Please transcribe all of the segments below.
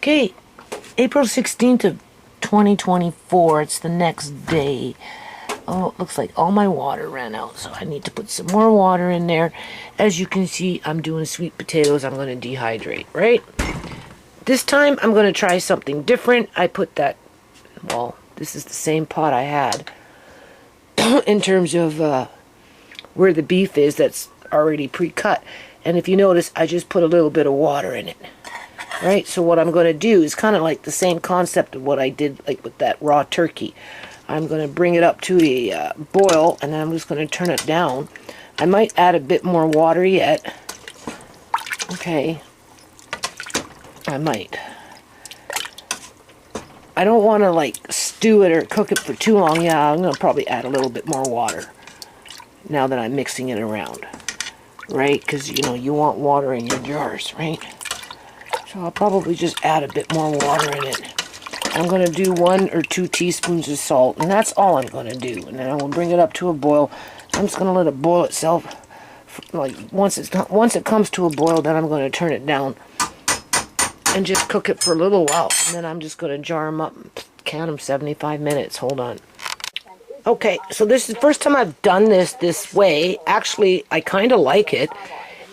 Okay, April 16th of 2024. It's the next day. Oh, it looks like all my water ran out, so I need to put some more water in there. As you can see, I'm doing sweet potatoes. I'm going to dehydrate, right? This time, I'm going to try something different. I put that, well, this is the same pot I had in terms of where the beef is that's already pre-cut. And if you notice, I just put a little bit of water in it. Right, so what I'm going to do is kind of like the same concept of what I did like with that raw turkey. I'm going to bring it up to a boil, and then I'm just going to turn it down. I might add a bit more water yet. Okay, I might. I don't want to like stew it or cook it for too long. Yeah, I'm going to probably add a little bit more water now that I'm mixing it around. Right, because you know, you want water in your jars, right? So I'll probably just add a bit more water in it. I'm going to do 1 or 2 teaspoons of salt, and that's all I'm going to do. And then I will bring it up to a boil. I'm just going to let it boil itself. Like once it comes to a boil, then I'm going to turn it down and just cook it for a little while. And then I'm just going to jar them up and can them 75 minutes. Hold on. Okay, so this is the first time I've done this way. Actually, I kind of like it.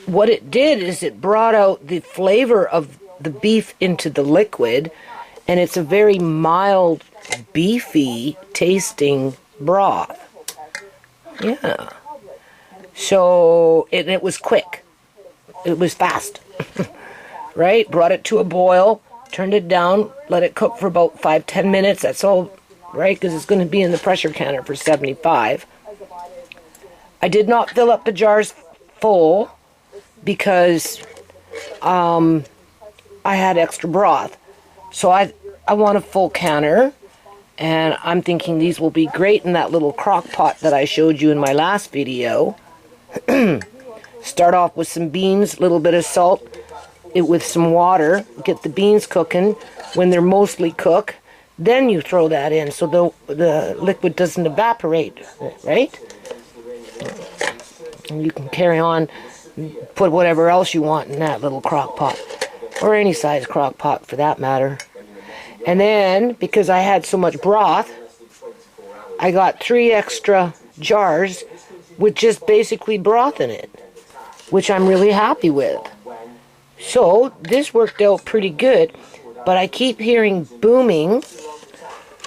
What it did is it brought out the flavor of the beef into the liquid, and it's a very mild, beefy tasting broth. Yeah. So, it was quick. It was fast. Right? Brought it to a boil, turned it down, let it cook for about 5-10 minutes. That's all, right? Because it's going to be in the pressure canner for 75. I did not fill up the jars full because I had extra broth. So I want a full canner, and I'm thinking these will be great in that little crock pot that I showed you in my last video. Start off with some beans, a little bit of salt, with some water, get the beans cooking. When they're mostly cooked, then you throw that in so the liquid doesn't evaporate, right? And you can carry on, put whatever else you want in that little crock pot, or any size crock pot for that matter. And then, because I had so much broth, I got 3 extra jars with just basically broth in it, which I'm really happy with. So this worked out pretty good, but I keep hearing booming.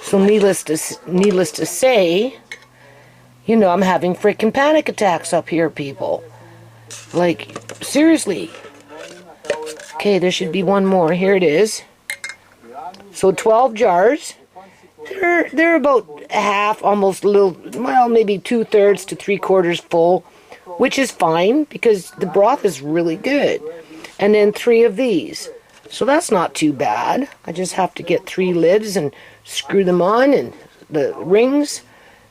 So needless to say, you know, I'm having freaking panic attacks up here, people. Like, seriously. Okay, there should be one more. Here it is. So 12 jars. They're about half, almost a little, well, maybe 2/3 to 3/4 full, which is fine because the broth is really good. And then 3 of these. So that's not too bad. I just have to get 3 lids and screw them on and the rings,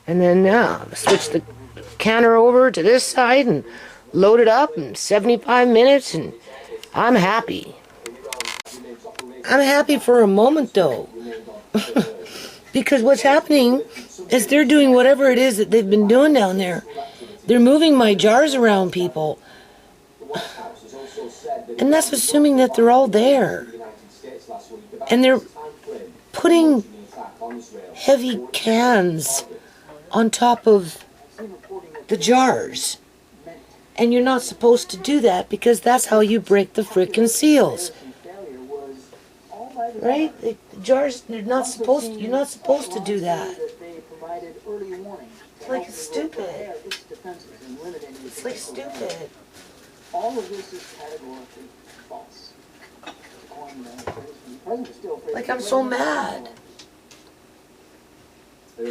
and then switch the canner over to this side and load it up in 75 minutes, and I'm happy. I'm happy for a moment though. Because what's happening is they're doing whatever it is that they've been doing down there. They're moving my jars around, people. And that's assuming that they're all there. And they're putting heavy cans on top of the jars. And you're not supposed to do that because that's how you break the frickin' seals. Right? The jars, you're not supposed to do that. It's like it's stupid. It's like stupid. All of this is categorically false. Like, I'm so mad.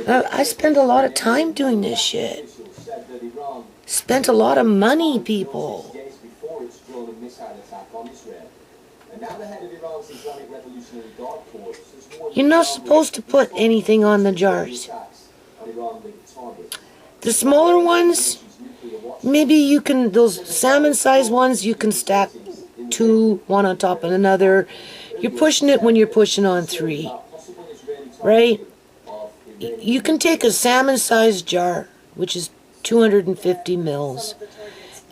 I spend a lot of time doing this shit. Spent a lot of money, people. You're not supposed to put anything on the jars. The smaller ones, maybe you can, those salmon-sized ones, you can stack 2, one on top of another. You're pushing it when you're pushing on 3, right? You can take a salmon-sized jar, which is 250 mils,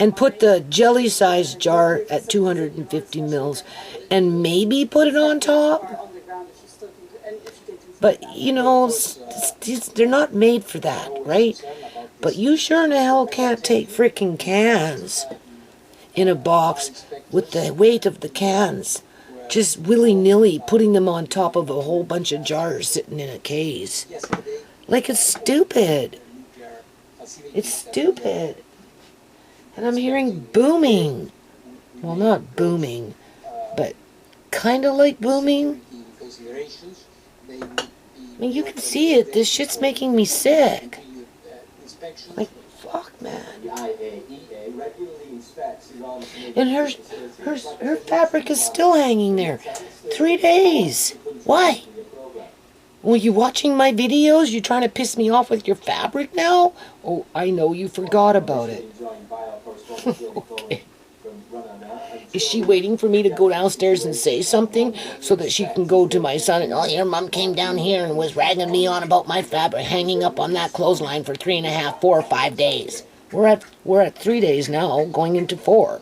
and put the jelly-sized jar at 250 mils and maybe put it on top. But, you know, they're not made for that, right? But you sure in the hell can't take freaking cans in a box with the weight of the cans. Just willy-nilly putting them on top of a whole bunch of jars sitting in a case. Like, it's stupid. It's stupid. And I'm hearing booming. Well, not booming, but kind of like booming. I mean, you can see it. This shit's making me sick. Like, fuck, man. And her fabric is still hanging there. 3 days. Why? Were you watching my videos? You trying to piss me off with your fabric now? Oh, I know you forgot about it. Okay. Is she waiting for me to go downstairs and say something so that she can go to my son and, oh, your mom came down here and was ragging me on about my fabric hanging up on that clothesline for 3.5, 4 or 5 days. We're at 3 days now, going into 4.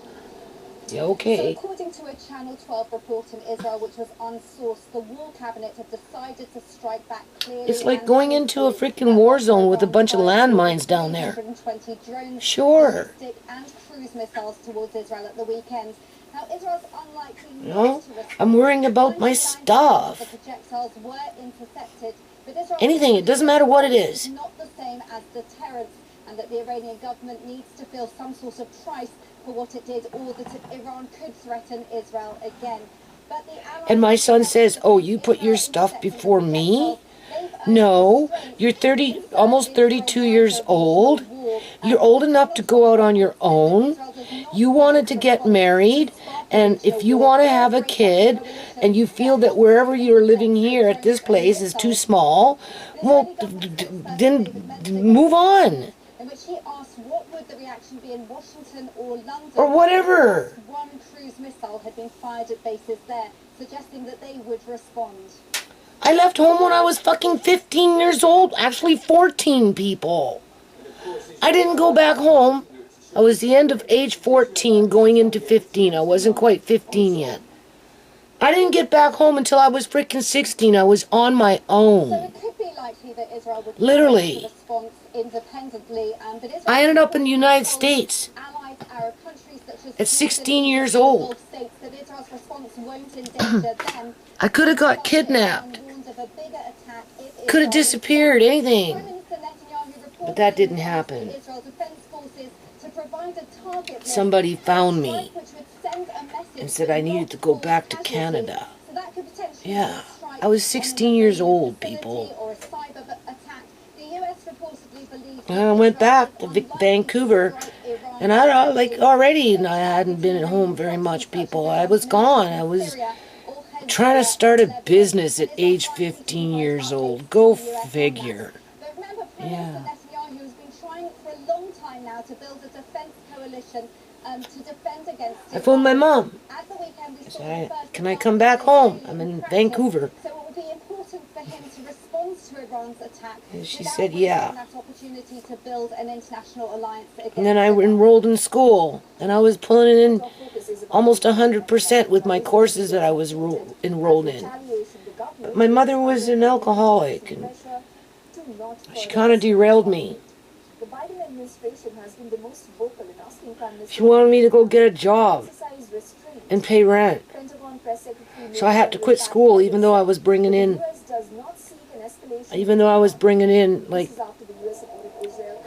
Yeah, okay. So according to a Channel 12 report in Israel, which was unsourced, the war cabinet have decided to strike back clearly. It's like going into a freaking war zone with a bunch of landmines down there. Drones, sure. And cruise missiles towards Israel at the weekend. Now, Israel's unlikely no, I'm worrying about my stuff. The projectiles were intercepted, but Israel anything, it doesn't matter what it is. Not the same as deterrence, and that the Iranian government needs to feel some sort of price for what it did, or that Iran could threaten Israel again. But and my son says, oh, you put your stuff before me? No, you're almost 32 years old. You're old enough to go out on your own. You wanted to get married, and if you want to have a kid, and you feel that wherever you're living here at this place is too small, well, then move on. What would the reaction be in Washington or London? Or whatever. One cruise missile had been fired at bases there, suggesting that they would respond. I left home when I was fucking 15 years old. Actually, 14 people. I didn't go back home. I was the end of age 14 going into 15. I wasn't quite 15 yet. I didn't get back home until I was freaking 16. I was on my own. So it could be likely that Israel would literally respond independently. But Israel I ended up in the United States allied Arab countries such as at 16 years old. States that Israel's response won't endanger them. I could have got kidnapped. Could have disappeared, anything. But that didn't happen. Somebody found me and said I needed to go back to Canada. Yeah, I was 16 years old, people. I went back to Vancouver, and already I hadn't been at home very much, people. I was gone. I was trying to start a business at age 15 years old. Go figure. Yeah. I phoned my mom. I said, can I come back home? I'm in Vancouver. So it would be important for him to respond to Iran's attack. And she said, yeah. That opportunity to build an international alliance against and then I enrolled in school, and I was pulling in almost 100% with my courses that I was enrolled in. But my mother was an alcoholic, and she kind of derailed me. The Biden administration has been the most vocal in asking Prime Minister She wanted me to go get a job and pay rent. So I had to quit school, even though I was bringing in, like,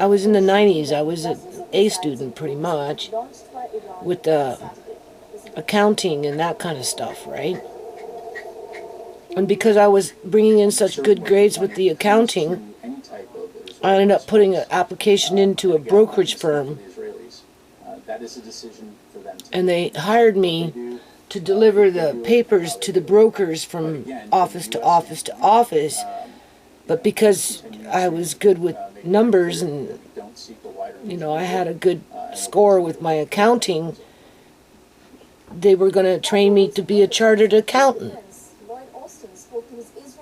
I was in the 90s. I was an A student, pretty much, with accounting and that kind of stuff, right? And because I was bringing in such good grades with the accounting, I ended up putting an application into a brokerage firm, and they hired me to deliver the papers to the brokers from office to office to office. But because I was good with numbers and, you know, I had a good score with my accounting, they were going to train me to be a chartered accountant.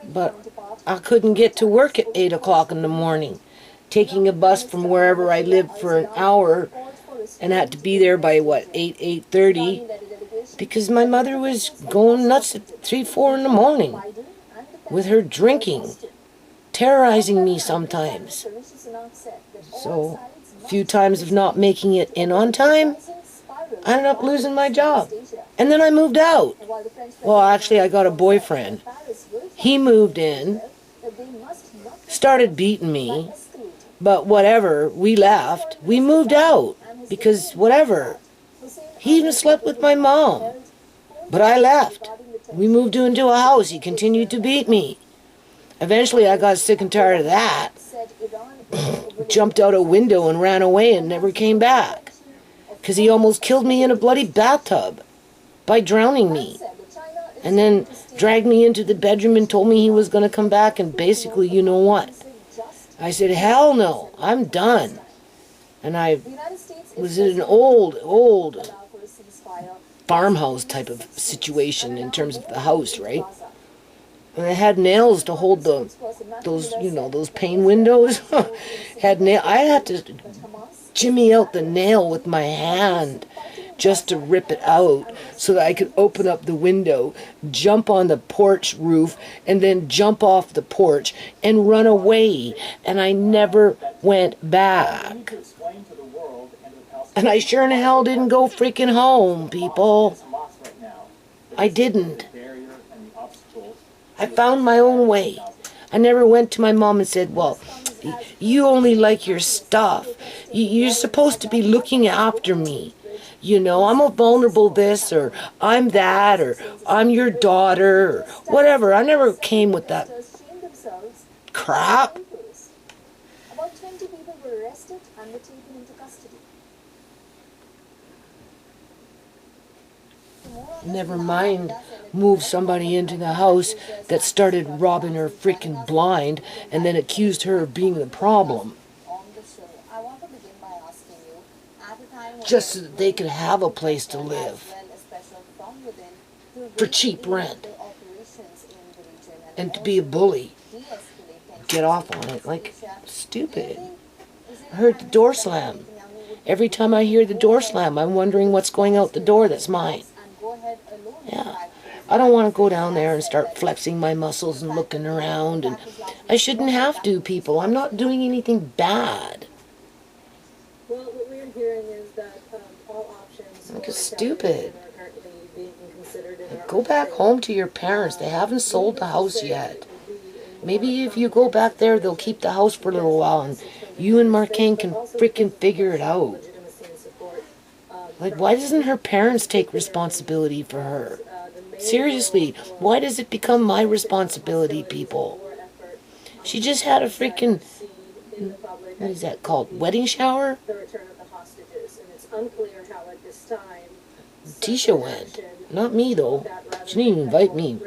But I couldn't get to work at 8 o'clock in the morning. Taking a bus from wherever I lived for an hour and had to be there by what, 8:30, because my mother was going nuts at 3, 4 in the morning with her drinking, terrorizing me sometimes. So, a few times of not making it in on time, I ended up losing my job. And then I moved out. Well, actually, I got a boyfriend. He moved in, started beating me, but whatever, we left. We moved out, because whatever. He even slept with my mom. But I left. We moved into a house. He continued to beat me. Eventually, I got sick and tired of that. Jumped out a window and ran away and never came back. Because he almost killed me in a bloody bathtub by drowning me. And then dragged me into the bedroom and told me he was going to come back, and basically, you know what? I said, hell no, I'm done. And I was in an old farmhouse type of situation in terms of the house, right? And I had nails to hold those pane windows. I had to jimmy out the nail with my hand just to rip it out so that I could open up the window, jump on the porch roof, and then jump off the porch and run away. And I never went back. And I sure in hell didn't go freaking home, people. I didn't. I found my own way. I never went to my mom and said, well, you only like your stuff. You're supposed to be looking after me. You know, I'm a vulnerable this, or I'm that, or I'm your daughter, or whatever. I never came with that crap. About 20 people were arrested and were taken into custody. Never mind move somebody into the house that started robbing her freaking blind and then accused her of being the problem. Just so that they could have a place to live for cheap rent. And to be a bully. Get off on it. Like, stupid. I heard the door slam. Every time I hear the door slam, I'm wondering what's going out the door that's mine. Yeah. I don't want to go down there and start flexing my muscles and looking around. And I shouldn't have to, people. I'm not doing anything bad. Well, what we're hearing is that all options Like, it's stupid. are currently being considered in our Go back home to your parents. They haven't sold the house yet. Maybe if you go back there, they'll keep the house for a little while, and you and Marcaine can freaking figure it out. legitimacy and support. Like, why doesn't her parents take responsibility for her? Seriously, why does it become my responsibility, people? She just had a freaking, what is that called, wedding shower? The return of the hostages, and it's unclear how at this time Tisha went. Not me, though. She didn't even invite me.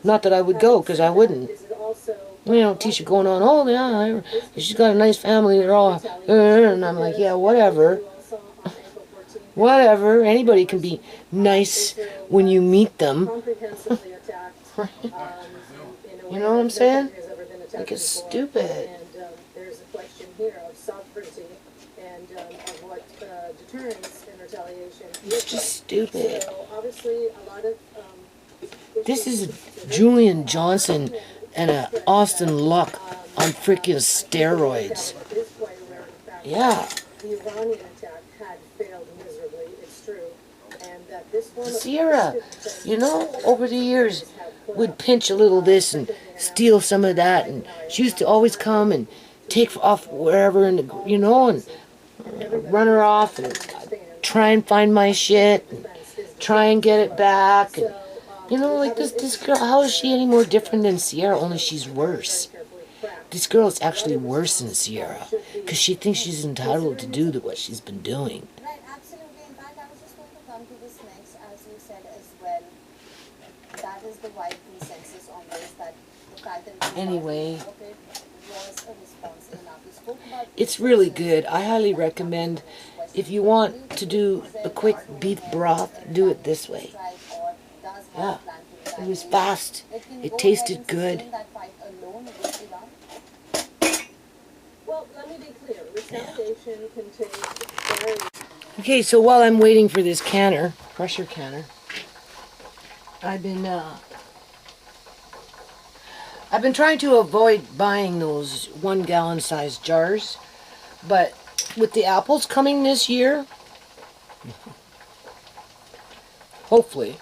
Not that I would go, because I wouldn't. is it also You know, Tisha going on, oh, yeah, she's got a nice family, they're all, and I'm like, yeah, whatever. also on April 14th Whatever. Anybody can be nice when you meet them. comprehensively attacked? You know what I'm saying? Has ever been attacked Like, it's before. stupid. And there's a question here of sovereignty and of what deterrence and retaliation It's just stupid. So obviously a lot of This is Julian Johnson and a Austin Luck on freaking steroids. what is quite rare in fact. Yeah. The Iranian attack had failed miserably, it's true, and that this one Sierra, you know, over the years, would pinch a little this and steal some of that, and she used to always come and take off wherever, and you know, and run her off and try and find my shit, and try and get it back, and you know, like this girl, how is she any more different than Sierra? Only she's worse. This girl is actually worse than Sierra, because she thinks she's entitled to do what she's been doing. Right, absolutely. In fact, I was just going to come to this next, as you said as well. That is the wide consensus on this, that the fact that we Anyway. was a response enough. We spoke about It's really good. I highly recommend, if you want to do a quick beef broth, do it this way. strike or does Yeah. have plan to It was fast. It tasted good. that fight alone against Iran. well, let me be clear, retaliation can take very Okay, so while I'm waiting for this canner, pressure canner, I've been trying to avoid buying those 1 gallon size jars, but with the apples coming this year, hopefully,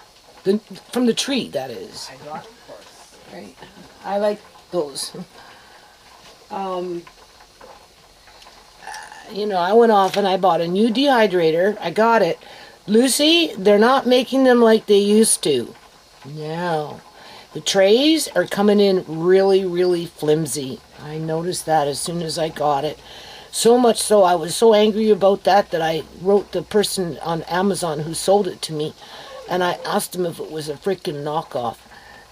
from the tree, that is. I got, of course. Right. I like those. You know, I went off and I bought a new dehydrator. I got it. Lucy, they're not making them like they used to. No. The trays are coming in really, really flimsy. I noticed that as soon as I got it. So much so, I was so angry about that I wrote the person on Amazon who sold it to me, and I asked him if it was a freaking knockoff.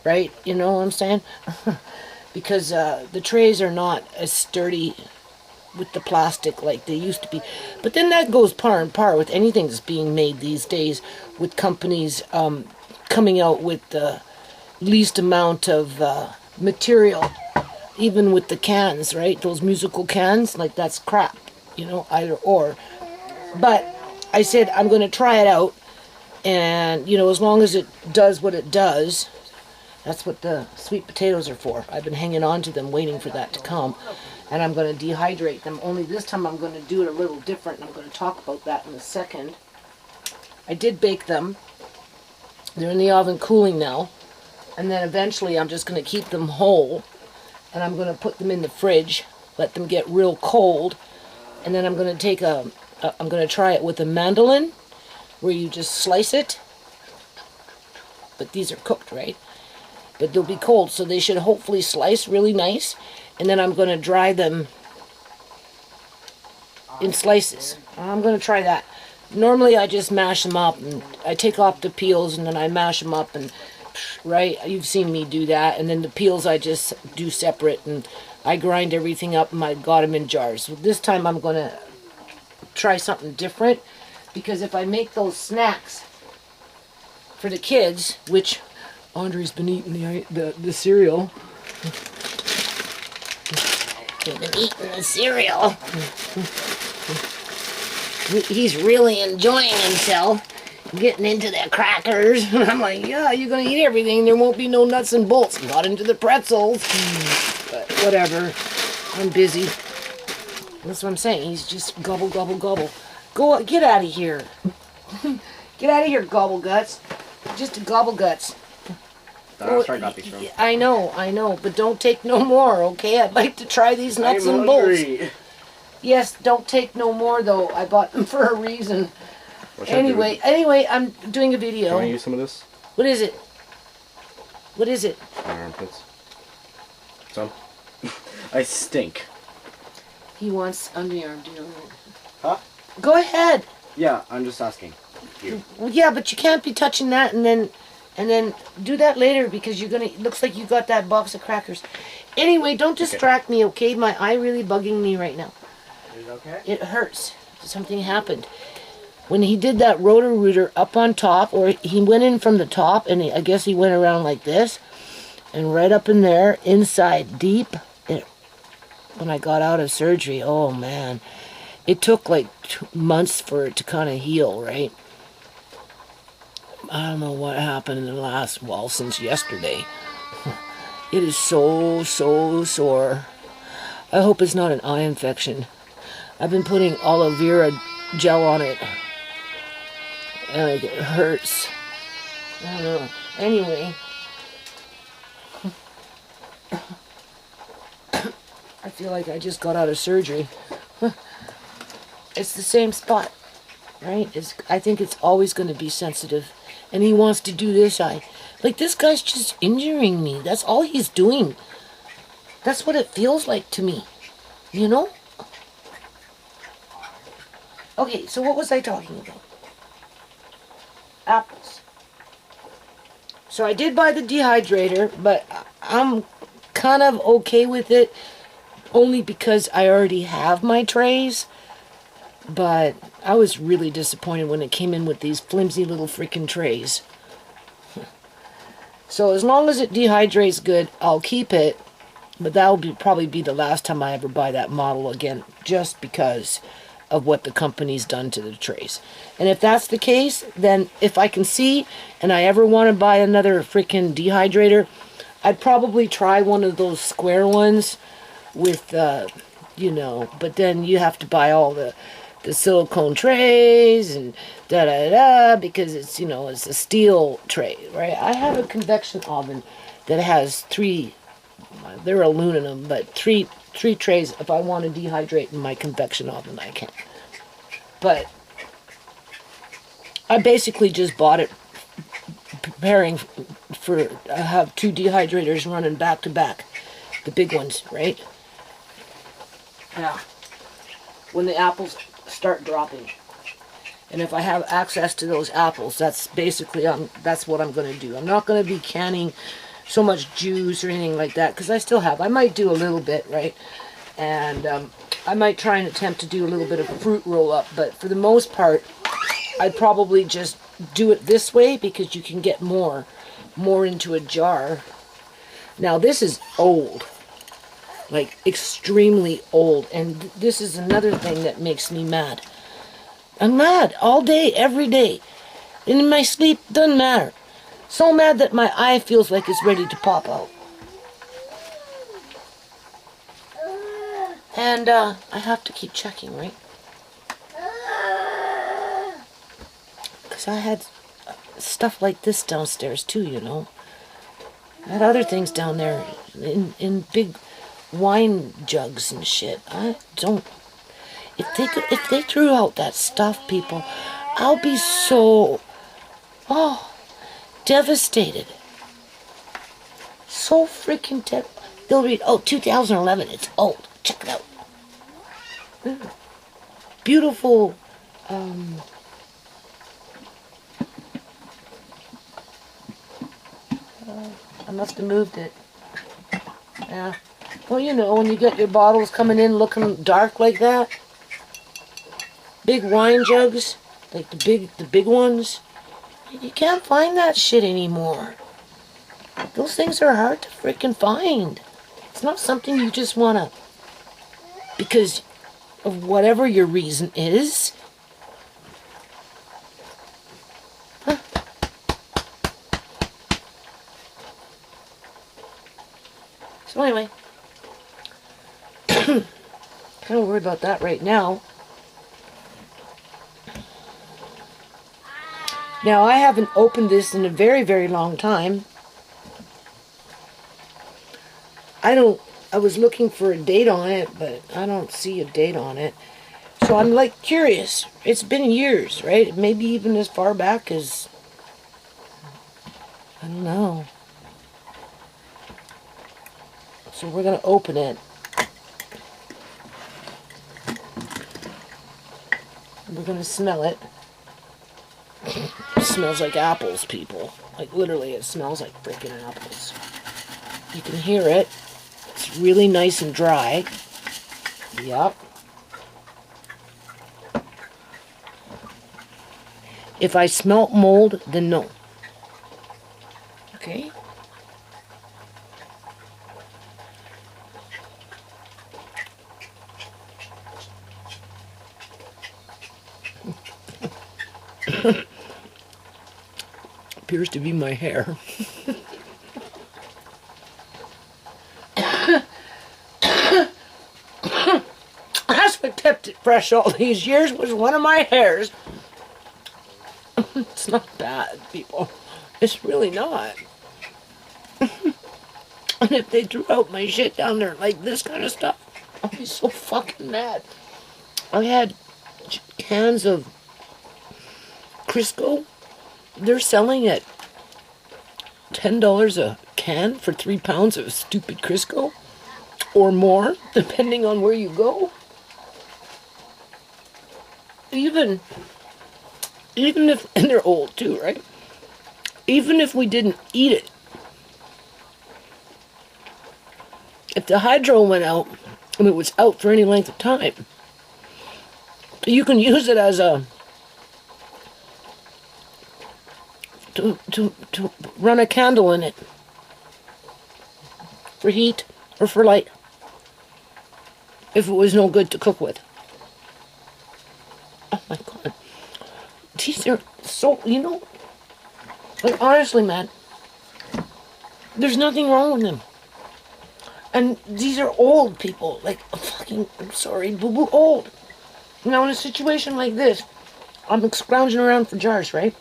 Right? You know what I'm saying? Because the trays are not as sturdy with the plastic like they used to be. But then that goes par and par with anything that's being made these days, with companies coming out with the least amount of material, even with the cans, right? Those musical cans, like that's crap, you know, either or. But I said I'm going to try it out, and you know, as long as it does what it does, that's what the sweet potatoes are for. I've been hanging on to them, waiting for that to come. And I'm going to dehydrate them. Only this time I'm going to do it a little different. And I'm going to talk about that in a second. I did bake them. They're in the oven cooling now. And then eventually I'm just going to keep them whole. And I'm going to put them in the fridge. Let them get real cold. And then I'm going to take I'm going to try it with a mandolin, where you just slice it. But these are cooked, right? But they'll be cold, so they should hopefully slice really nice. And then I'm going to dry them in slices. I'm going to try that. Normally I just mash them up, and I take off the peels, and then I mash them up, and right, you've seen me do that. And then the peels I just do separate, and I grind everything up, and I got them in jars. So this time I'm going to try something different, because if I make those snacks for the kids, which Andre's been eating the cereal. He's been eating the cereal. He's really enjoying himself, getting into the crackers. I'm like, yeah, you're going to eat everything. There won't be no nuts and bolts. Not into the pretzels. But whatever. I'm busy. That's what I'm saying. He's just gobble, gobble, gobble. Go, get out of here. Get out of here, gobble guts. Just a gobble guts. That's where I got these from. I know, but don't take no more, okay? I'd like to try these nuts and bolts. Yes, don't take no more though. I bought them for a reason. Anyway, I'm doing a video. Can I use some of this? What is it? What is it? My armpits. Some. I stink. He wants underarm deodorant. Huh? Go ahead. Yeah, I'm just asking you. Well, yeah, but you can't be touching that and then do that later, because you're gonna. Looks like you got that box of crackers. Anyway, don't distract me, okay? My eye really bugging me right now. Is it okay? It hurts. Something happened. When he did that Roto-Rooter up on top, or he went in from the top, and I guess he went around like this, and right up in there, inside, deep, when I got out of surgery, oh man, it took like 2 months for it to kind of heal, right? I don't know what happened in the last, well, since yesterday. It is so sore. I hope it's not an eye infection. I've been putting aloe vera gel on it, and it hurts. I don't know. Anyway, I feel like I just got out of surgery. It's the same spot, right? I think it's always going to be sensitive. And he wants to do this eye. Like, this guy's just injuring me. That's all he's doing. That's what it feels like to me. You know? Okay, so what was I talking about? Apples. So I did buy the dehydrator, but I'm kind of okay with it, only because I already have my trays. But I was really disappointed when it came in with these flimsy little freaking trays. So as long as it dehydrates good, I'll keep it. But that will probably be the last time I ever buy that model again, just because of what the company's done to the trays. And if that's the case, then if I can see and I ever want to buy another freaking dehydrator, I'd probably try one of those square ones with, you know, but then you have to buy all the silicone trays and da-da-da, because it's, you know, it's a steel tray, right? I have a convection oven that has they're aluminum, but three trays. If I want to dehydrate in my convection oven, I can. But I basically just bought it preparing for, I have 2 dehydrators running back to back, the big ones, right? Yeah. When the apples start dropping. And if I have access to those apples, that's basically, that's what I'm going to do. I'm not going to be canning so much juice or anything like that, because I might do a little bit, right? And I might try and attempt to do a little bit of fruit roll up, but for the most part, I'd probably just do it this way, because you can get more into a jar. Now this is old, like extremely old, and this is another thing that makes me mad. I'm mad all day, every day, and in my sleep, doesn't matter. So mad that my eye feels like it's ready to pop out. And I have to keep checking, right? Because I had stuff like this downstairs too, you know. I had other things down there in big wine jugs and shit. I don't... If they threw out that stuff, people, I'll be so... devastated. So freaking they'll read, 2011, it's old. Check it out. Beautiful, I must have moved it. Yeah. Well, you know, when you get your bottles coming in looking dark like that, big wine jugs, like the big ones, you can't find that shit anymore. Those things are hard to freaking find. It's not something you just want to, because of whatever your reason is. Huh. So anyway, kind of worried about that right now. Now, I haven't opened this in a very, very long time. I was looking for a date on it, but I don't see a date on it. So I'm like curious. It's been years, right? Maybe even as far back as, I don't know. So we're going to open it. We're going to smell it. It smells like apples, people. Like, literally, it smells like freaking apples. You can hear it. It's really nice and dry. Yep. If I smelt mold, then no. Okay. Appears to be my hair. That's what kept it fresh all these years, was one of my hairs. It's not bad, people. It's really not. And if they threw out my shit down there like this kind of stuff, I'd be so fucking mad. I had cans of Crisco. They're selling at $10 a can for 3 pounds of stupid Crisco, or more, depending on where you go. Even if, and they're old too, right? Even if we didn't eat it, if the hydro went out, and it was out for any length of time, you can use it as a to run a candle in it for heat or for light if it was no good to cook with. so, you know, like honestly, man, there's nothing wrong with them. And these are old people, like fucking, I'm sorry, boo-boo old. Now in a situation like this, I'm scrounging around for jars, right?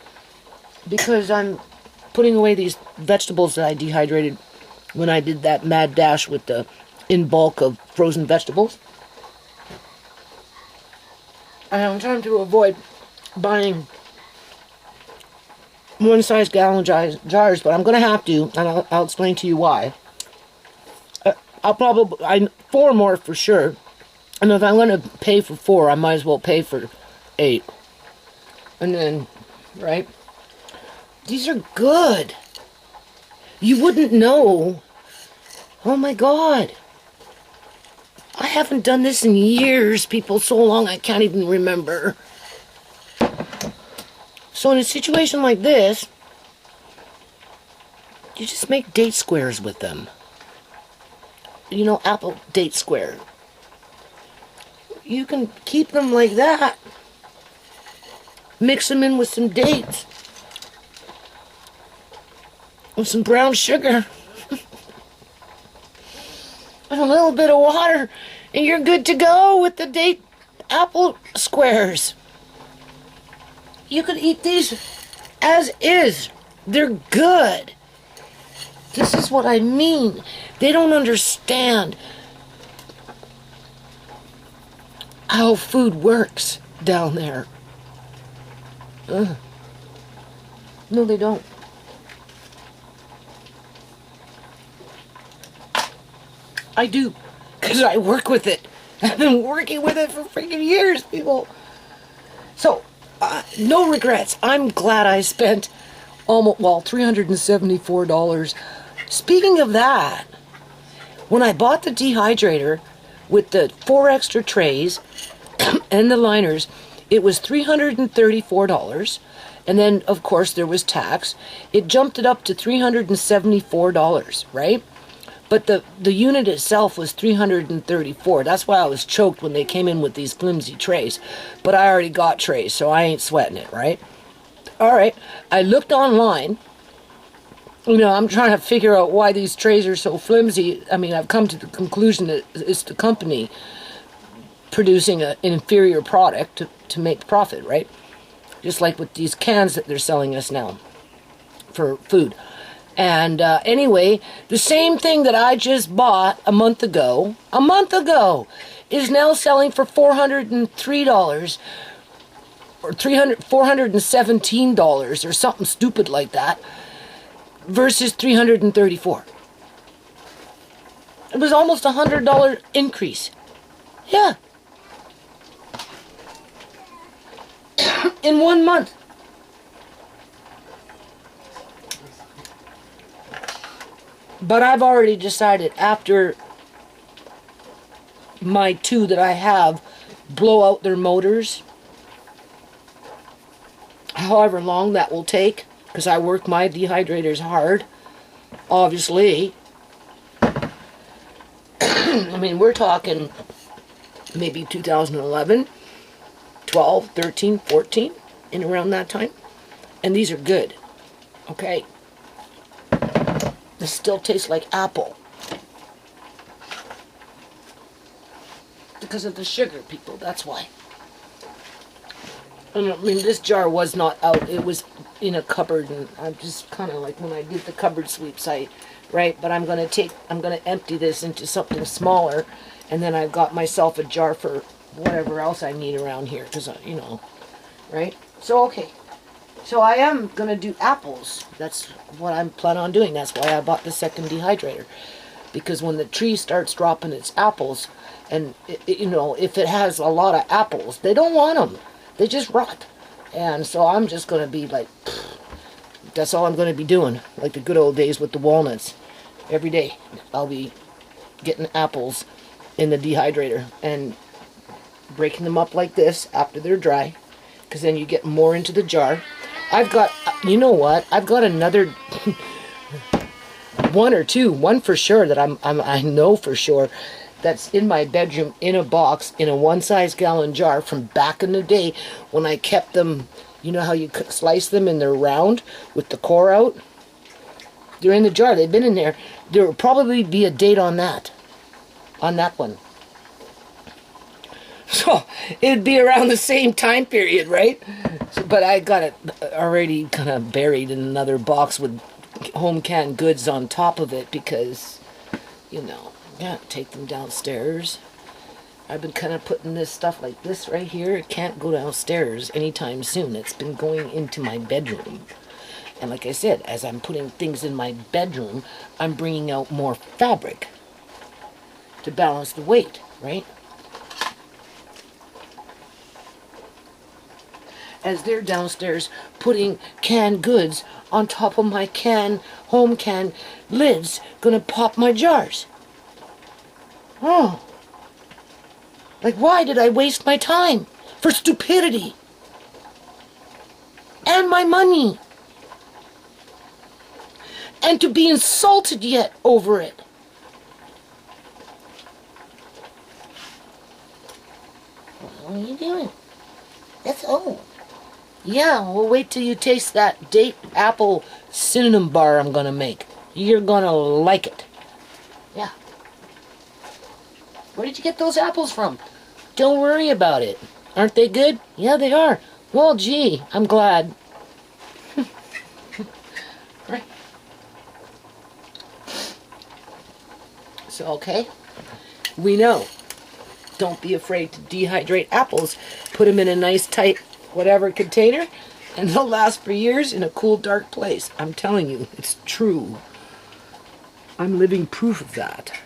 Because I'm putting away these vegetables that I dehydrated when I did that mad dash with the in bulk of frozen vegetables. And I'm trying to avoid buying one size gallon jars, but I'm going to have to, and I'll explain to you why. I 4 more for sure. And if I'm going to pay for 4, I might as well pay for 8. And then, right? These are good. You wouldn't know. Oh my God. I haven't done this in years, people, so long I can't even remember. So in a situation like this, you just make date squares with them. You know, apple date square. You can keep them like that. Mix them in with some dates. With some brown sugar. And a little bit of water. And you're good to go with the date apple squares. You could eat these as is. They're good. This is what I mean. They don't understand how food works down there. No, they don't. I do, because I work with it. I've been working with it for freaking years, people. So, no regrets. I'm glad I spent almost, $374. Speaking of that, when I bought the dehydrator with the 4 extra trays and the liners, it was $334. And then, of course, there was tax. It jumped it up to $374, right? But the unit itself was $334. That's why I was choked when they came in with these flimsy trays. But I already got trays, so I ain't sweating it, right? All right. I looked online. You know, I'm trying to figure out why these trays are so flimsy. I mean, I've come to the conclusion that it's the company producing an inferior product to make profit, right? Just like with these cans that they're selling us now for food. And anyway, the same thing that I just bought a month ago, is now selling for $403 or $417 or something stupid like that, versus $334. It was almost $100 increase. Yeah. In 1 month. But I've already decided after my 2 that I have blow out their motors, however long that will take, because I work my dehydrators hard, obviously. I mean, we're talking maybe 2011, 12, 13, 14, in around that time. And these are good, okay? This still tastes like apple. Because of the sugar, people, that's why. And I mean, this jar was not out, it was in a cupboard, and I'm just kind of like when I did the cupboard sweeps, right? But I'm gonna empty this into something smaller, and then I've got myself a jar for whatever else I need around here, because, you know, right? So, okay. So I am going to do apples. That's what I'm planning on doing. That's why I bought the second dehydrator. Because when the tree starts dropping its apples, and, you know, if it has a lot of apples, they don't want them. They just rot. And so I'm just going to be like, that's all I'm going to be doing. Like the good old days with the walnuts. Every day I'll be getting apples in the dehydrator and breaking them up like this after they're dry. Because then you get more into the jar. I've got, you know what? I've got another 1 or 2, one for sure that I know for sure, that's in my bedroom in a box in a 1 size gallon jar from back in the day when I kept them You know how you slice them and they're round with the core out? They're in the jar. They've been in there. There will probably be a date on that one. So it'd be around the same time period, right? So, but I got it already kind of buried in another box with home canned goods on top of it because, you know, can't take them downstairs. I've been kind of putting this stuff like this right here. It can't go downstairs anytime soon. It's been going into my bedroom. And like I said, as I'm putting things in my bedroom, I'm bringing out more fabric to balance the weight, right? As they're downstairs putting canned goods on top of my home can lids, gonna pop my jars. Oh. Like, why did I waste my time? For stupidity. And my money. And to be insulted yet over it. What are you doing? That's old. Yeah, well, wait till you taste that date apple cinnamon bar I'm gonna make. You're gonna like it. Yeah. Where did you get those apples from? Don't worry about it. Aren't they good? Yeah, they are. Well, gee, I'm glad. Right. So, okay. We know. Don't be afraid to dehydrate apples. Put them in a nice tight whatever container and they'll last for years in a cool dark place. I'm telling you, it's true. I'm living proof of that.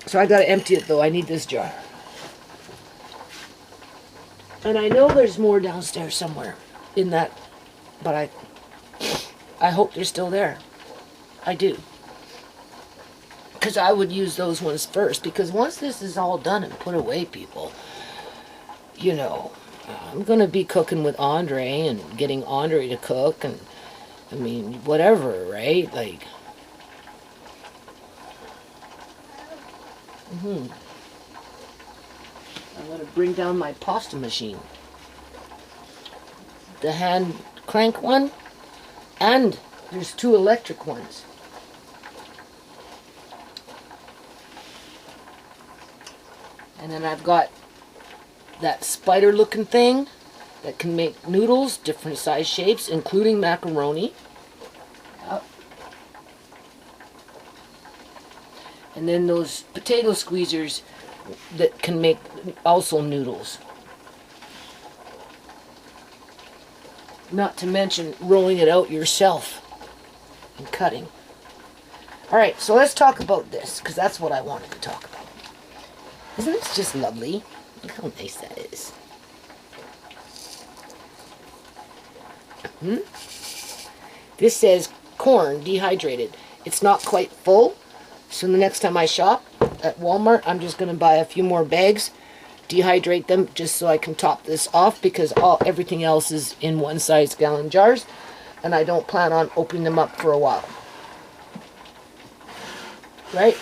So I gotta empty it though. I need this jar. And I know there's more downstairs somewhere in that, but I hope they're still there. I do. Because I would use those ones first, because once this is all done and put away, people, you know, I'm going to be cooking with Andre and getting Andre to cook and, I mean, whatever, right? Like, I'm going to bring down my pasta machine. The hand crank one, and there's 2 electric ones. And then I've got that spider looking thing that can make noodles, different size shapes, including macaroni. And then those potato squeezers that can make also noodles. Not to mention rolling it out yourself and cutting. Alright, so let's talk about this, because that's what I wanted to talk about. Isn't this just lovely? Look how nice that is. This says corn dehydrated. It's not quite full, so the next time I shop at Walmart, I'm just going to buy a few more bags, dehydrate them just so I can top this off, because everything else is in 1-size gallon jars, and I don't plan on opening them up for a while. Right?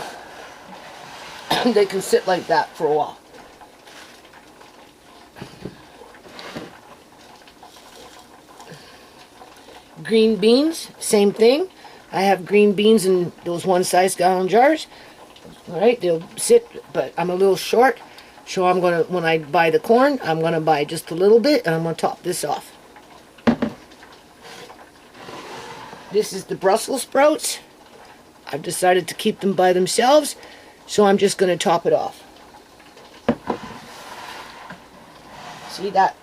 They can sit like that for a while. Green beans, same thing. I have green beans in those 1-size gallon jars. Alright, they'll sit, but I'm a little short. So I'm going to, when I buy the corn, I'm going to buy just a little bit, and I'm going to top this off. This is the Brussels sprouts. I've decided to keep them by themselves, so I'm just going to top it off. See that?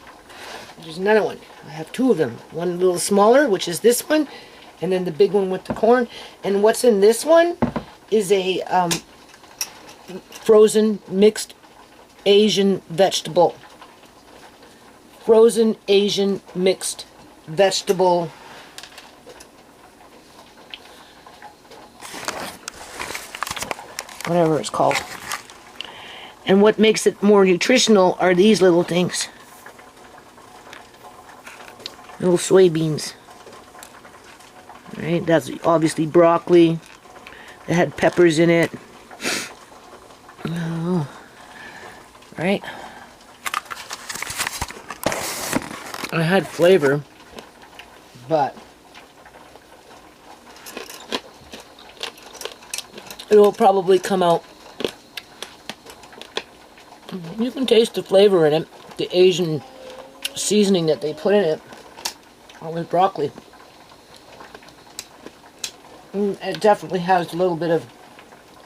There's another one. I have 2 of them. One a little smaller, which is this one, and then the big one with the corn. And what's in this one is a frozen mixed Asian vegetable. Frozen Asian mixed vegetable. Whatever it's called. And what makes it more nutritional are these little things. Little soybeans. Right, that's obviously broccoli. It had peppers in it. Oh. Right. I had flavor, but it'll probably come out. You can taste the flavor in it, the Asian seasoning that they put in it with broccoli. It definitely has a little bit of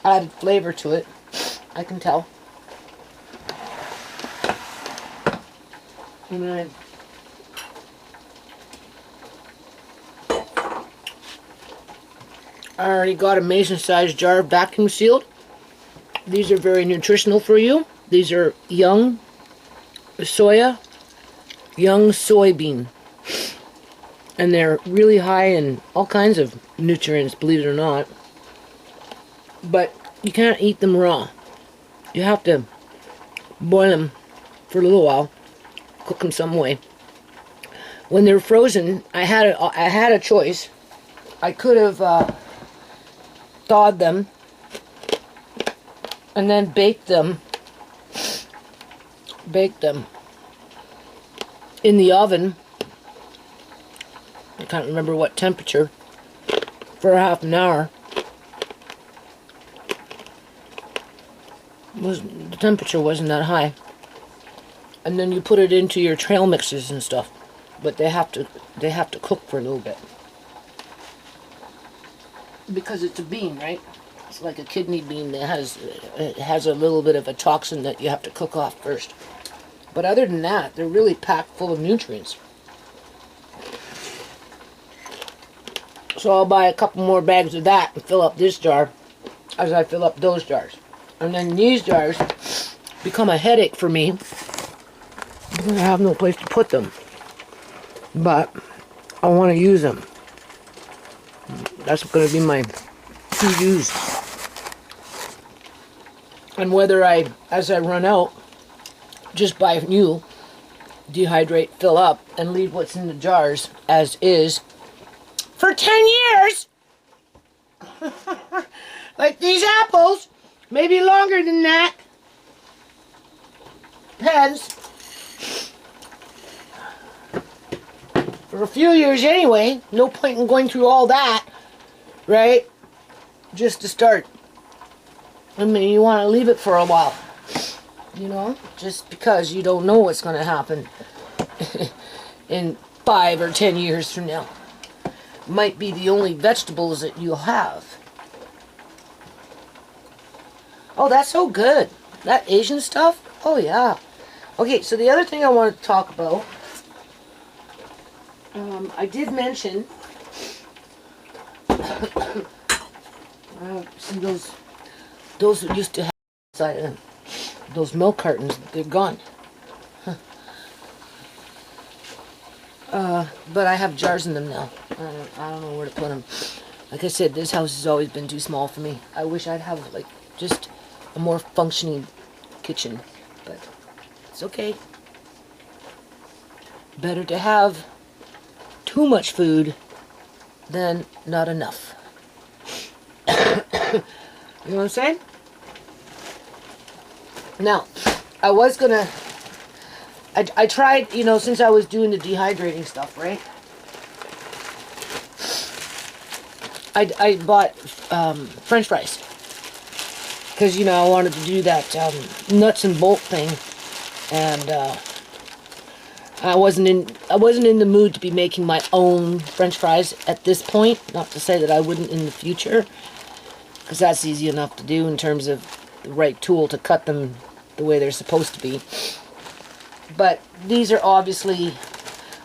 added flavor to it, I can tell. And then I already got a mason-sized jar vacuum sealed. These are very nutritional for you. These are young soybean. And they're really high in all kinds of nutrients, believe it or not. But you can't eat them raw. You have to boil them for a little while, cook them some way. When they're frozen, I had a choice. I could have thawed them and then baked them in the oven. I can't remember what temperature, for half an hour. The temperature wasn't that high. And then you put it into your trail mixes and stuff. But they have to cook for a little bit. Because it's a bean, right? It's like a kidney bean that has a little bit of a toxin that you have to cook off first. But other than that, they're really packed full of nutrients. So I'll buy a couple more bags of that and fill up this jar as I fill up those jars. And then these jars become a headache for me because I have no place to put them. But I want to use them. That's going to be my to-use. And whether as I run out, just buy new, dehydrate, fill up, and leave what's in the jars as is for 10 years. Like these apples, maybe longer than that. Depends. For a few years anyway. No point in going through all that, right? Just to start. I mean, you want to leave it for a while. You know? Just because you don't know what's going to happen in 5 or 10 years from now. Might be the only vegetables that you'll have. Oh, that's so good. That Asian stuff? Oh, yeah. Okay, so the other thing I want to talk about, I did mention, see those that used to have inside of them, those milk cartons, they're gone. But I have jars in them now. I don't know where to put them. Like I said, this house has always been too small for me. I wish I'd have like just a more functioning kitchen, but it's okay. Better to have too much food than not enough. You know what I'm saying? Now, I tried, you know, since I was doing the dehydrating stuff, right? I bought French fries. Because, you know, I wanted to do that nuts and bolt thing. And I wasn't in the mood to be making my own French fries at this point. Not to say that I wouldn't in the future. Because that's easy enough to do in terms of the right tool to cut them the way they're supposed to be. But these are obviously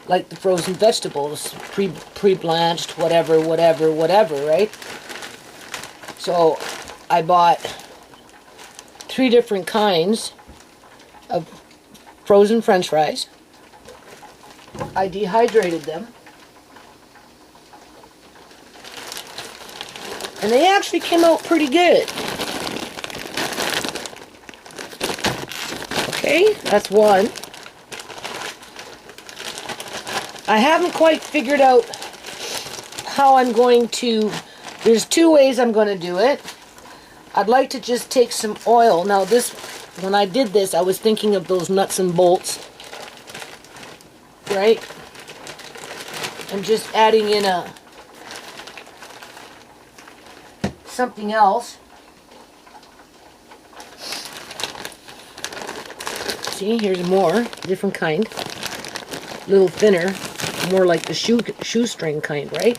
like the frozen vegetables, pre-blanched, whatever, right? So I bought 3 different kinds of frozen French fries. I dehydrated them. And they actually came out pretty good. Okay, that's one. I haven't quite figured out how I'm going to... There's 2 ways I'm going to do it. I'd like to just take some oil. Now when I did this, I was thinking of those nuts and bolts right? I'm just adding in something else. See, here's more, different kind. Little thinner, more like the shoestring kind, right?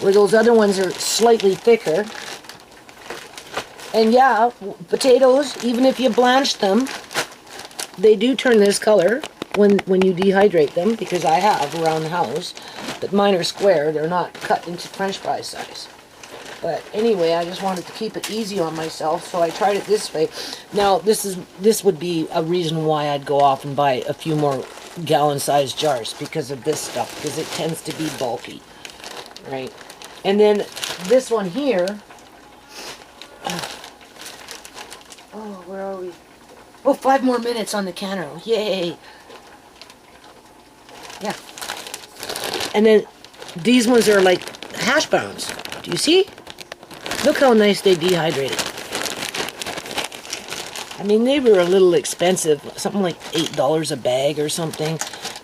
Where those other ones are slightly thicker. And yeah, potatoes, even if you blanch them, they do turn this color when you dehydrate them, because I have around the house. But mine are square, they're not cut into French fry size. But anyway, I just wanted to keep it easy on myself, so I tried it this way. Now, this would be a reason why I'd go off and buy a few more gallon-sized jars, because of this stuff, because it tends to be bulky, right? And then this one here, oh, where are we? Oh, 5 more minutes on the canner. Yay! Yeah. And then these ones are like hash browns. Do you see? Look how nice they dehydrated. I mean, they were a little expensive, something like $8 a bag or something,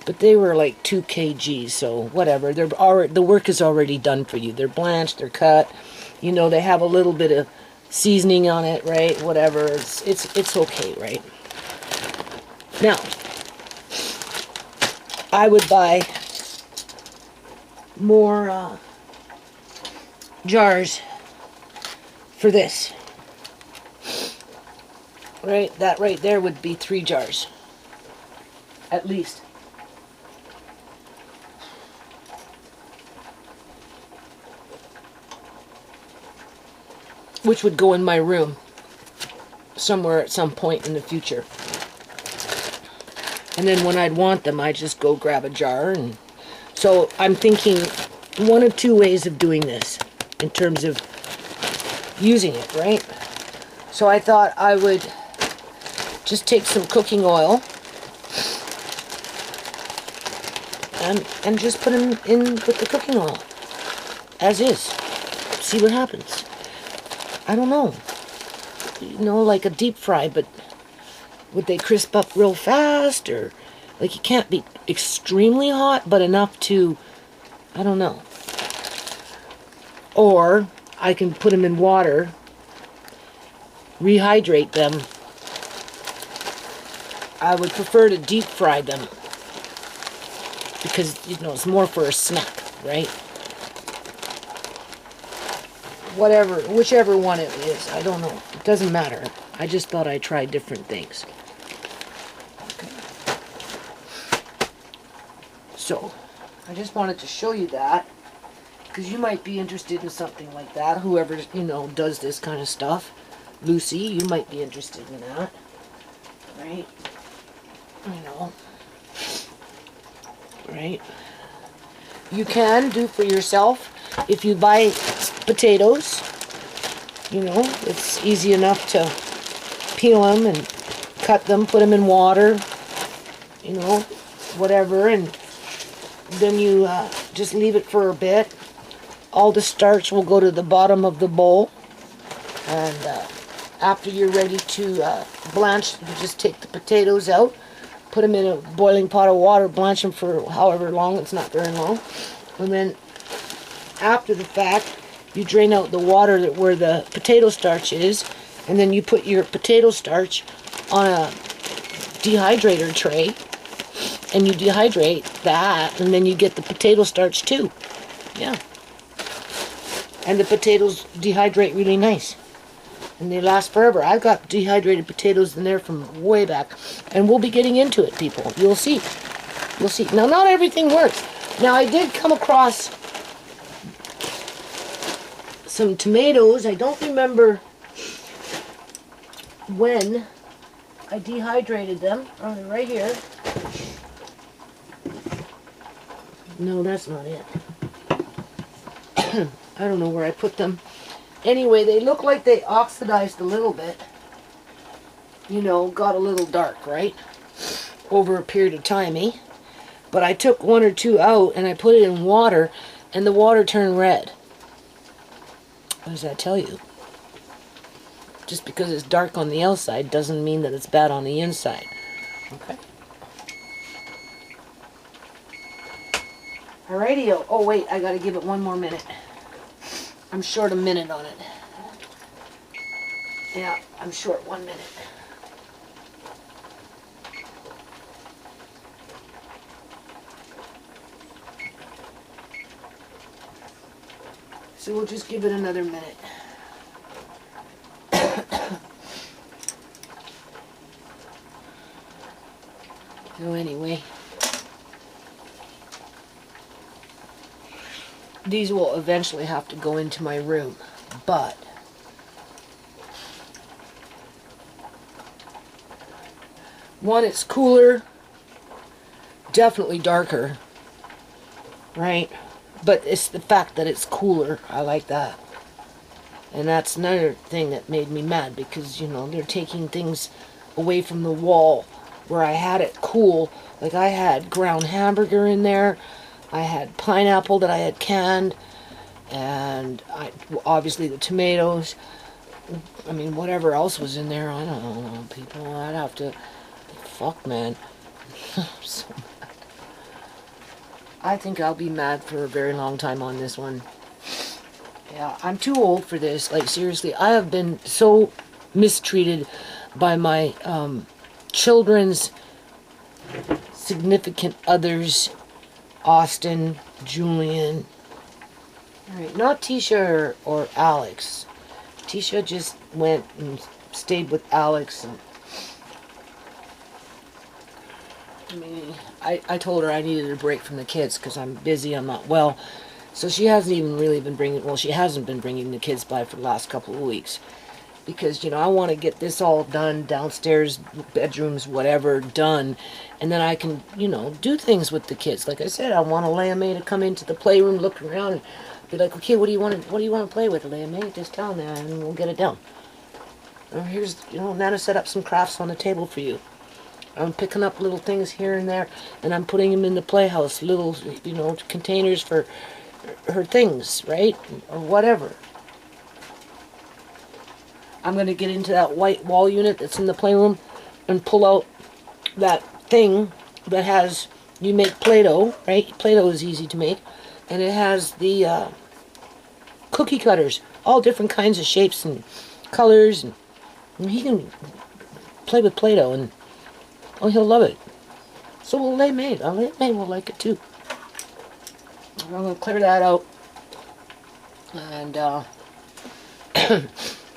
but they were like 2 kg, so whatever. The work is already done for you. They're blanched, they're cut. You know, they have a little bit of seasoning on it, right? Whatever. It's okay, right? Now, I would buy more jars for this. Right? That right there would be 3 jars. At least. Which would go in my room somewhere at some point in the future. And then when I'd want them, I'd just go grab a jar. And so I'm thinking 1 of 2 ways of doing this in terms of using it, right? So I thought I would just take some cooking oil and just put them in with the cooking oil as is. See what happens. I don't know. You know, like a deep fry, but would they crisp up real fast? Or, like, it can't be extremely hot, but enough to, I don't know. Or I can put them in water, rehydrate them. I would prefer to deep fry them because, you know, it's more for a snack, right? Whatever, whichever one it is, I don't know. It doesn't matter. I just thought I'd try different things. Okay. So, I just wanted to show you that, because you might be interested in something like that. Whoever, you know, does this kind of stuff. Lucy, you might be interested in that. Right? You know. Right? You can do for yourself if you buy potatoes. You know, it's easy enough to peel them and cut them, put them in water, you know, whatever, and then you just leave it for a bit. All the starch will go to the bottom of the bowl, and after you're ready to blanch, you just take the potatoes out, put them in a boiling pot of water, blanch them for however long. It's not very long. And then after the fact, you drain out the water where the potato starch is, and then you put your potato starch on a dehydrator tray, and you dehydrate that, and then you get the potato starch too. Yeah. And the potatoes dehydrate really nice. And they last forever. I've got dehydrated potatoes in there from way back. And we'll be getting into it, people. You'll see. You'll see. Now, not everything works. Now, I did come across some tomatoes. I don't remember when I dehydrated them. Oh, they're right here. No, that's not it. I don't know where I put them. Anyway, they look like they oxidized a little bit. You know, got a little dark, right? Over a period of time, eh? But I took 1 or 2 out and I put it in water, and the water turned red. What does that tell you? Just because it's dark on the outside doesn't mean that it's bad on the inside. Okay? Alrighty. Oh wait, I gotta give it one more minute. I'm short a minute on it. Yeah, I'm short 1 minute. So we'll just give it another minute. So anyway, these will eventually have to go into my room, but one, it's cooler, definitely darker, right? But it's the fact that it's cooler. I like that. And that's another thing that made me mad because, you know, they're taking things away from the wall where I had it cool. Like I had ground hamburger in there. I had pineapple that I had canned. And obviously the tomatoes. I mean, whatever else was in there, I don't know, people. I'd have to... Fuck, man. I'm so mad. I think I'll be mad for a very long time on this one. Yeah, I'm too old for this. Like, seriously, I have been so mistreated by my children's significant others. Austin, Julian. Alright, not Tisha or Alex. Tisha just went and stayed with Alex. And I mean, I told her I needed a break from the kids because I'm busy, I'm not well. So she hasn't even really been bringing, well, she hasn't been bringing the kids by for the last couple of weeks. Because, you know, I want to get this all done, downstairs, bedrooms, whatever, done. And then I can, you know, do things with the kids. Like I said, I want Leia May to come into the playroom, look around, and be like, okay, what do you want to play with, Leia May? Just tell me, and we'll get it done. Or here's, you know, Nana set up some crafts on the table for you. I'm picking up little things here and there, and I'm putting them in the playhouse, little, you know, containers for her things, right? Or whatever. I'm going to get into that white wall unit that's in the playroom and pull out that thing that has, you make Play-Doh, right? Play-Doh is easy to make. And it has the cookie cutters, all different kinds of shapes and colors. And he can play with Play-Doh, and oh, he'll love it. So will Leia May. Leia May will like it too. I'm going to clear that out. And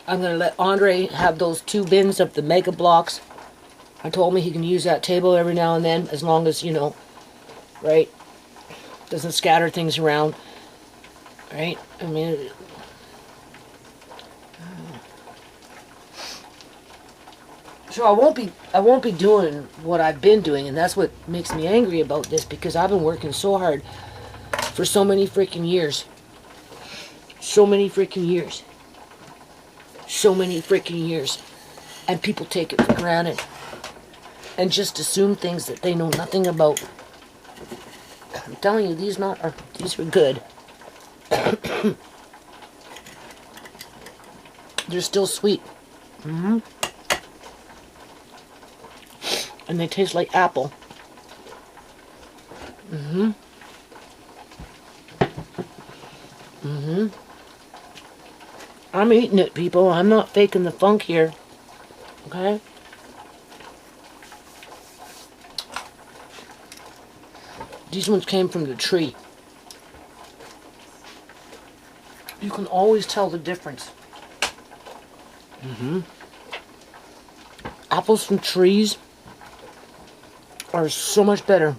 I'm going to let Andre have those 2 bins of the Mega Blocks. I told him he can use that table every now and then, as long as, you know, right, doesn't scatter things around, right? I mean, so I won't be doing what I've been doing, and that's what makes me angry about this, because I've been working so hard for so many freaking years. So many freaking years. So many freaking years. And people take it for granted. And just assume things that they know nothing about. I'm telling you, these are good. They're still sweet. And they taste like apple. I'm eating it, people. I'm not faking the funk here. Okay? These ones came from the tree. You can always tell the difference. Apples from trees are so much better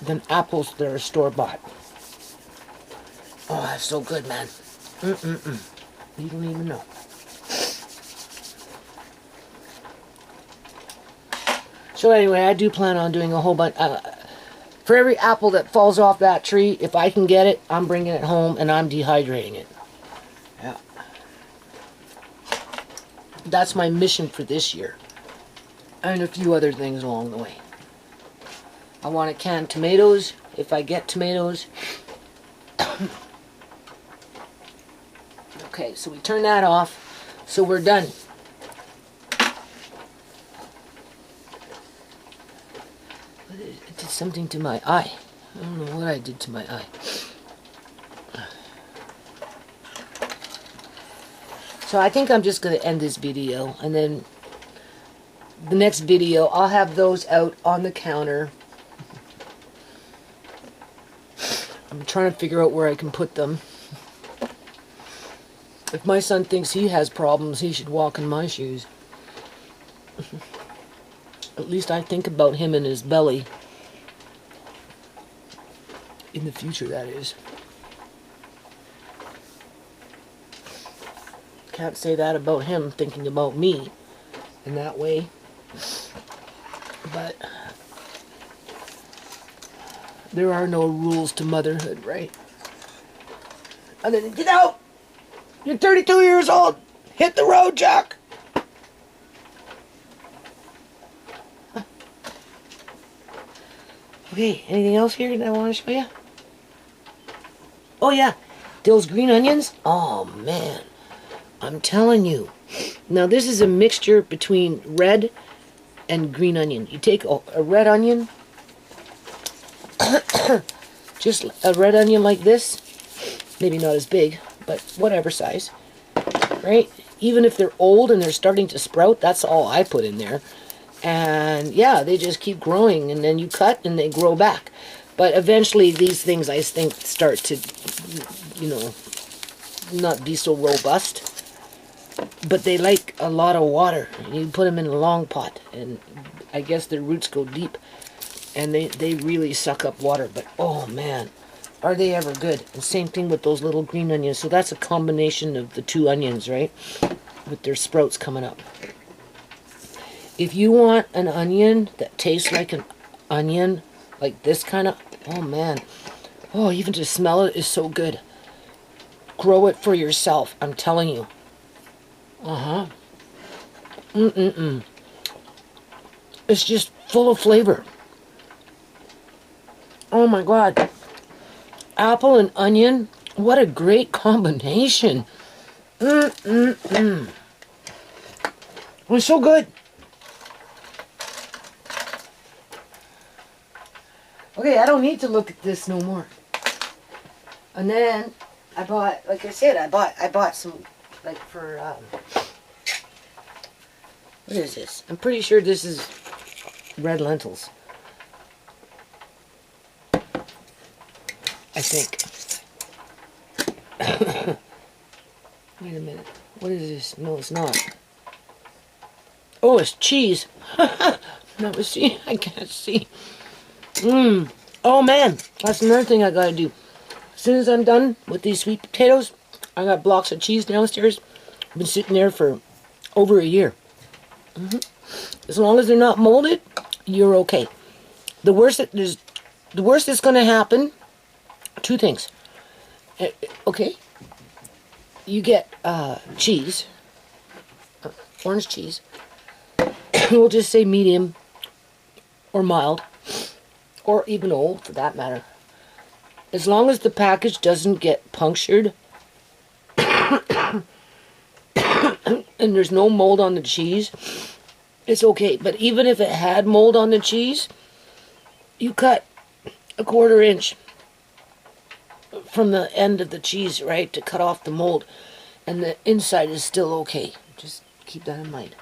than apples that are store-bought. Oh, that's so good, man. You don't even know. So anyway, I do plan on doing a whole bunch. For every apple that falls off that tree, if I can get it, I'm bringing it home and I'm dehydrating it. Yeah. That's my mission for this year. And a few other things along the way. I want to can tomatoes, if I get tomatoes. Okay, so we turn that off. So we're done. It did something to my eye. I don't know what I did to my eye. So I think I'm just going to end this video, and then the next video I'll have those out on the counter. I'm trying to figure out where I can put them. If my son thinks he has problems, he should walk in my shoes. At least I think about him and his belly. In the future, that is. Can't say that about him thinking about me in that way. But there are no rules to motherhood, right? Other than, get out! You're 32 years old! Hit the road, Jack! Okay, anything else here that I want to show you? Oh yeah, those green onions? Oh man, I'm telling you. Now this is a mixture between red and green onion. You take a red onion, just a red onion like this, maybe not as big, but whatever size, right? Even if they're old and they're starting to sprout, that's all I put in there. And yeah, they just keep growing, and then you cut and they grow back. But eventually these things, I think, start to, you know, not be so robust. But they like a lot of water. You put them in a long pot, and I guess their roots go deep, and they really suck up water. But oh man, are they ever good. And same thing with those little green onions. So that's a combination of the two onions, right? With their sprouts coming up. If you want an onion that tastes like an onion, like this kind of, oh man, oh, even to smell it is so good. Grow it for yourself, I'm telling you. It's just full of flavor. Oh my God. Apple and onion, what a great combination. It was so good. Okay, I don't need to look at this no more. And then I bought, like I said, I bought some, like for, what is this? I'm pretty sure this is red lentils. I think. Wait a minute. What is this? No, it's not. Oh, it's cheese. No, see, I can't see. Oh man, that's another thing I gotta do. As soon as I'm done with these sweet potatoes, I got blocks of cheese downstairs. I've been sitting there for over a year. As long as they're not molded, you're okay. The worst that's gonna happen, two things. Okay, you get cheese, orange cheese. We'll just say medium or mild. Or even old, for that matter. As long as the package doesn't get punctured and there's no mold on the cheese, it's okay. But even if it had mold on the cheese, you cut a 1/4 inch from the end of the cheese, right, to cut off the mold, and the inside is still okay. Just keep that in mind.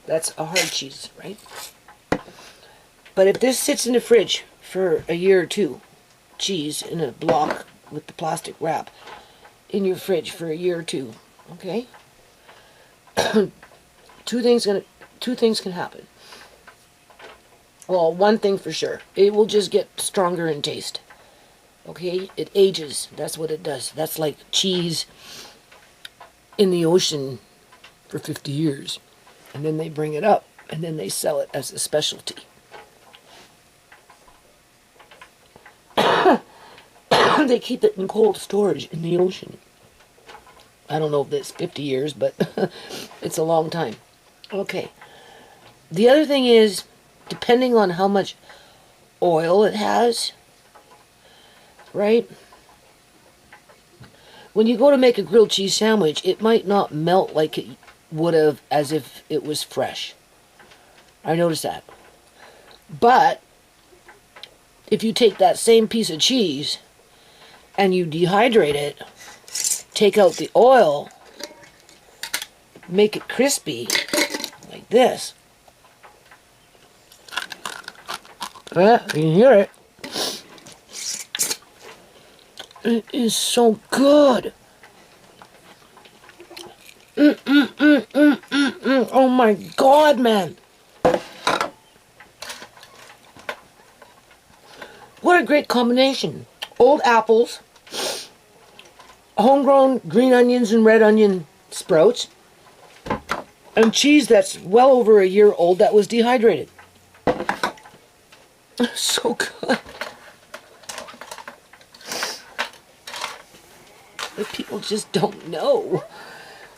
That's a hard cheese, right? But if this sits in the fridge for a year or two, cheese in a block with the plastic wrap in your fridge for a year or two, okay? Two things can happen. Well, one thing for sure, it will just get stronger in taste. Okay? It ages. That's what it does. That's like cheese in the ocean for 50 years. And then they bring it up, and then they sell it as a specialty. They keep it in cold storage in the ocean. I don't know if it's 50 years, but it's a long time. Okay. The other thing is, depending on how much oil it has, right? When you go to make a grilled cheese sandwich, it might not melt like it would have as if it was fresh. I noticed that. But if you take that same piece of cheese and you dehydrate it, take out the oil, make it crispy, like this. Yeah, you can hear it. It is so good. Oh my God, man. What a great combination. Old apples, homegrown green onions and red onion sprouts, and cheese that's well over a year old that was dehydrated. So good. But people just don't know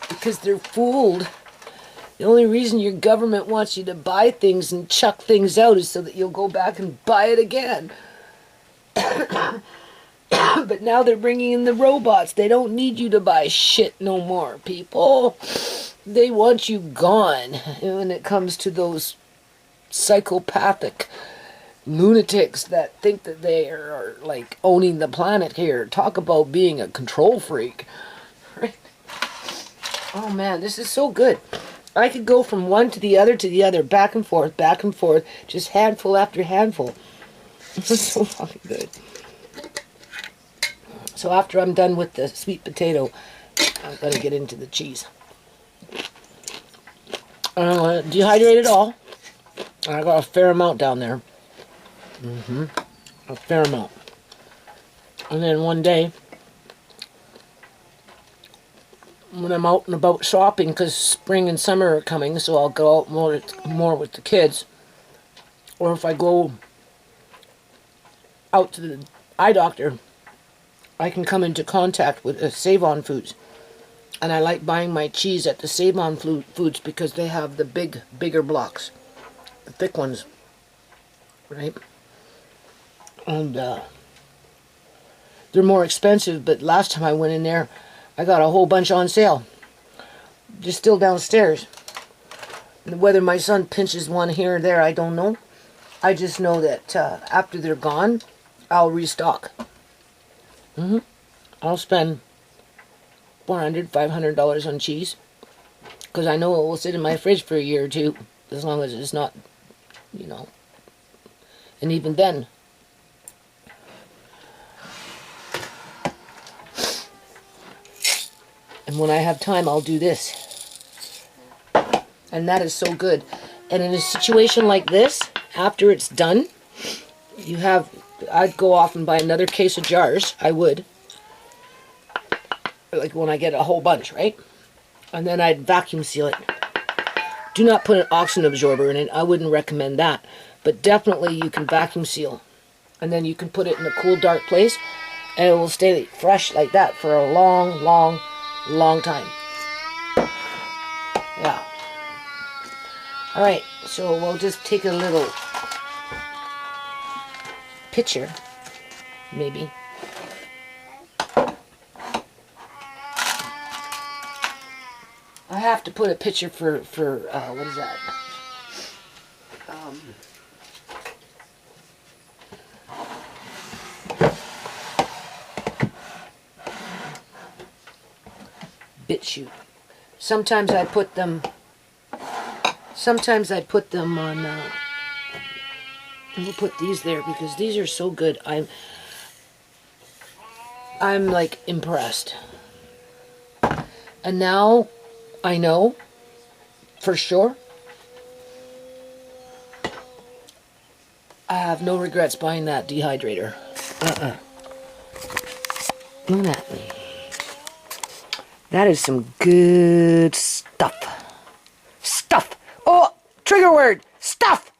because they're fooled. The only reason your government wants you to buy things and chuck things out is so that you'll go back and buy it again. But now they're bringing in the robots. They don't need you to buy shit no more, people. They want you gone. And when it comes to those psychopathic lunatics that think that they are like owning the planet here, talk about being a control freak. Right? Oh man, this is so good. I could go from one to the other, back and forth, just handful after handful. This is so fucking good. So after I'm done with the sweet potato, I'm gonna get into the cheese. I'm gonna dehydrate it all. I got a fair amount down there. A fair amount. And then one day, when I'm out and about shopping, because spring and summer are coming, so I'll go out more with the kids. Or if I go out to the eye doctor, I can come into contact with Save-On Foods. And I like buying my cheese at the Save-On Foods because they have the bigger blocks. The thick ones. Right? And they're more expensive, but last time I went in there, I got a whole bunch on sale. Just still downstairs. Whether my son pinches one here or there, I don't know. I just know that after they're gone, I'll restock. I'll spend $400, $500 on cheese. Because I know it will sit in my fridge for a year or two. As long as it's not, you know. And even then. And when I have time, I'll do this. And that is so good. And in a situation like this, after it's done, I'd go off and buy another case of jars. I would. Like when I get a whole bunch, right? And then I'd vacuum seal it. Do not put an oxygen absorber in it. I wouldn't recommend that. But definitely you can vacuum seal. And then you can put it in a cool, dark place. And it will stay fresh like that for a long time. Yeah. Alright, so we'll just take a little picture, maybe. I have to put a picture for what is that? BitChute. Sometimes I put them on, we'll put these there because these are so good. I'm like impressed. And now I know for sure I have no regrets buying that dehydrator. Look at that. That is some good stuff. Stuff. Oh, trigger word. Stuff.